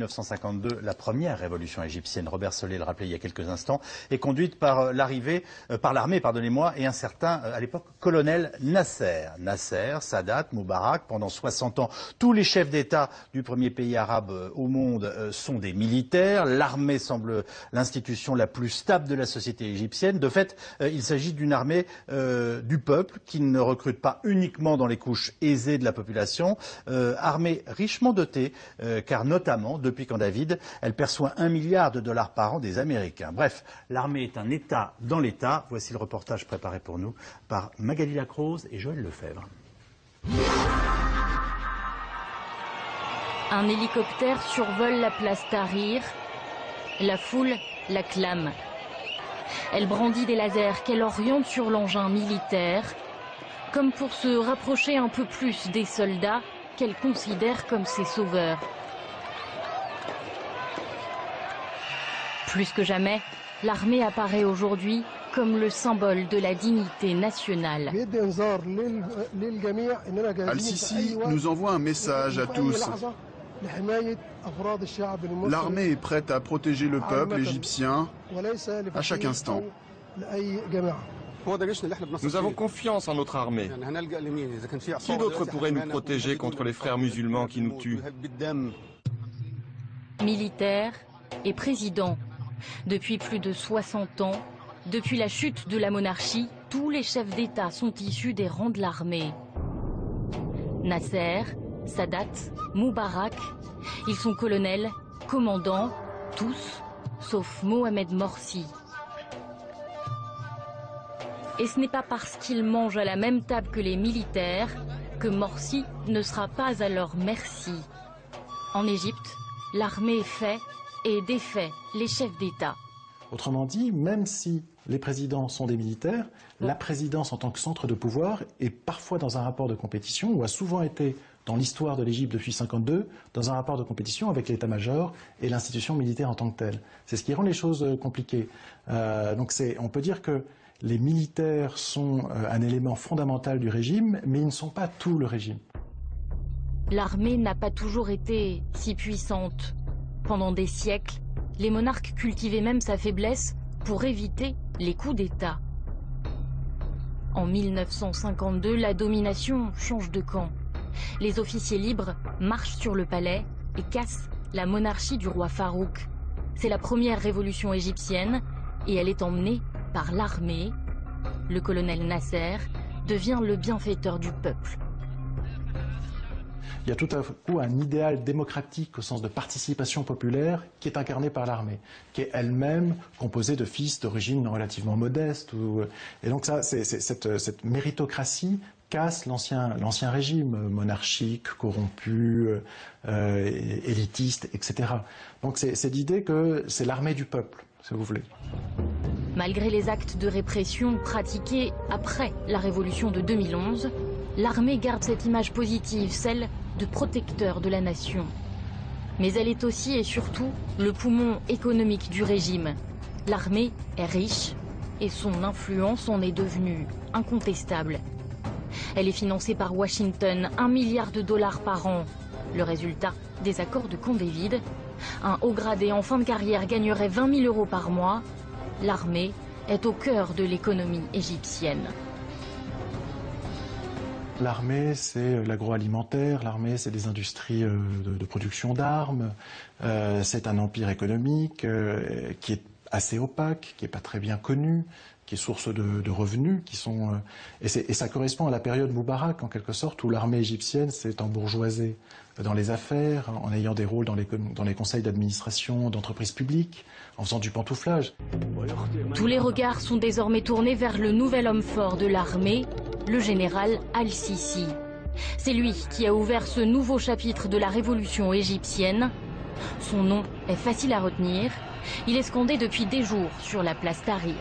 1952, la première révolution égyptienne, Robert Solé le rappelait il y a quelques instants, est conduite par l'armée, et un certain, à l'époque, colonel Nasser. Nasser, Sadat, Moubarak, pendant 60 ans, tous les chefs d'État du premier pays arabe au monde sont des militaires. L'armée semble l'institution la plus stable de la société égyptienne. De fait, il s'agit d'une armée du peuple qui ne recrute pas uniquement dans les couches aisées de la population, armée richement dotée, car notamment, depuis Camp David, elle perçoit 1 milliard de dollars par an des Américains. Bref, l'armée est un État dans l'État. Voici le reportage préparé pour nous par Magali Lacrose et Joël Lefebvre. Un hélicoptère survole la place Tahrir. La foule l'acclame. Elle brandit des lasers qu'elle oriente sur l'engin militaire, comme pour se rapprocher un peu plus des soldats qu'elle considère comme ses sauveurs. Plus que jamais, l'armée apparaît aujourd'hui comme le symbole de la dignité nationale. Al-Sisi nous envoie un message à tous. L'armée est prête à protéger le peuple égyptien à chaque instant. Nous avons confiance en notre armée. Qui d'autre pourrait nous protéger contre les frères musulmans qui nous tuent? Militaire et président. Depuis plus de 60 ans, depuis la chute de la monarchie, tous les chefs d'État sont issus des rangs de l'armée. Nasser, Sadat, Moubarak, ils sont colonels, commandants, tous, sauf Mohamed Morsi. Et ce n'est pas parce qu'ils mangent à la même table que les militaires que Morsi ne sera pas à leur merci. En Égypte, l'armée fait et défait les chefs d'État. Autrement dit, même si les présidents sont des militaires, la présidence en tant que centre de pouvoir est parfois dans un rapport de compétition, ou a souvent été dans l'histoire de l'Égypte depuis 1952, dans un rapport de compétition avec l'état-major et l'institution militaire en tant que telle. C'est ce qui rend les choses compliquées. Donc on peut dire que les militaires sont un élément fondamental du régime, mais ils ne sont pas tout le régime. L'armée n'a pas toujours été si puissante. Pendant des siècles, les monarques cultivaient même sa faiblesse pour éviter les coups d'État. En 1952, la domination change de camp. Les officiers libres marchent sur le palais et cassent la monarchie du roi Farouk. C'est la première révolution égyptienne et elle est emmenée par l'armée. Le colonel Nasser devient le bienfaiteur du peuple. Il y a tout à coup un idéal démocratique au sens de participation populaire qui est incarné par l'armée, qui est elle-même composée de fils d'origine relativement modeste. Et donc cette méritocratie casse l'ancien régime monarchique, corrompu, élitiste, etc. Donc c'est l'idée que c'est l'armée du peuple, si vous voulez. Malgré les actes de répression pratiqués après la révolution de 2011, l'armée garde cette image positive, celle de protecteur de la nation. Mais elle est aussi et surtout le poumon économique du régime. L'armée est riche et son influence en est devenue incontestable. Elle est financée par Washington, 1 milliard de dollars par an. Le résultat des accords de Camp David. Un haut gradé en fin de carrière gagnerait 20 000 € par mois. L'armée est au cœur de l'économie égyptienne. L'armée, c'est l'agroalimentaire, l'armée, c'est des industries de production d'armes, c'est un empire économique qui est assez opaque, qui n'est pas très bien connu, qui est source de revenus, et ça correspond à la période Moubarak, en quelque sorte, où l'armée égyptienne s'est embourgeoisée dans les affaires, en ayant des rôles dans les conseils d'administration d'entreprises publiques, en faisant du pantouflage. Tous les regards sont désormais tournés vers le nouvel homme fort de l'armée, le général Al-Sisi. C'est lui qui a ouvert ce nouveau chapitre de la révolution égyptienne. Son nom est facile à retenir. Il est scandé depuis des jours sur la place Tahrir.